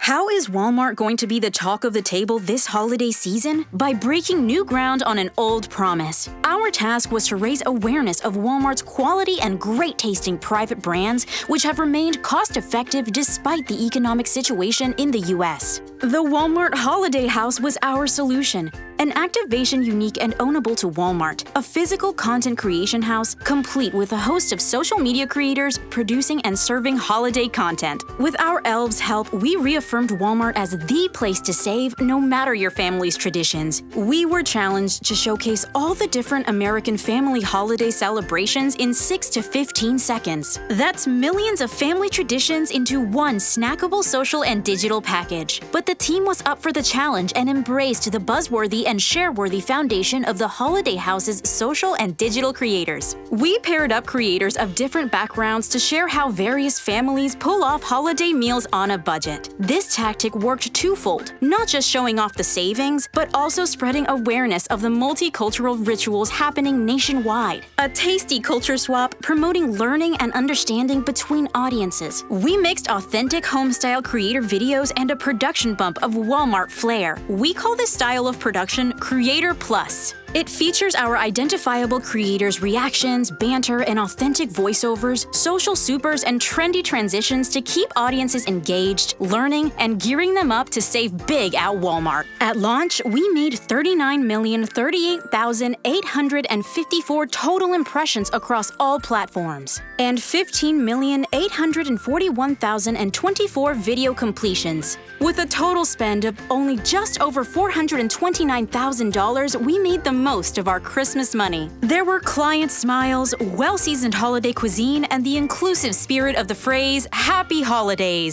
How is Walmart going to be the talk of the table this holiday season? By breaking new ground on an old promise. Our task was to raise awareness of Walmart's quality and great-tasting private brands, which have remained cost-effective despite the economic situation in the U.S. The Walmart Holiday House was our solution. An activation unique and ownable to Walmart, a physical content creation house complete with a host of social media creators producing and serving holiday content. With our elves' help, we reaffirmed Walmart as the place to save no matter your family's traditions. We were challenged to showcase all the different American family holiday celebrations in 6 to 15 seconds. That's millions of family traditions into one snackable social and digital package. But the team was up for the challenge and embraced the buzzworthy and share-worthy foundation of the Holiday House's social and digital creators. We paired up creators of different backgrounds to share how various families pull off holiday meals on a budget. This tactic worked twofold, not just showing off the savings, but also spreading awareness of the multicultural rituals happening nationwide. A tasty culture swap promoting learning and understanding between audiences. We mixed authentic homestyle creator videos and a production bump of Walmart flair. We call this style of production Creator Plus. It features our identifiable creators' reactions, banter, and authentic voiceovers, social supers, and trendy transitions to keep audiences engaged, learning, and gearing them up to save big at Walmart. At launch, we made 39,038,854 total impressions across all platforms, and 15,841,024 video completions. With a total spend of only just over $429,000, we made the most of our Christmas money. There were client smiles, well-seasoned holiday cuisine, and the inclusive spirit of the phrase, Happy Holidays.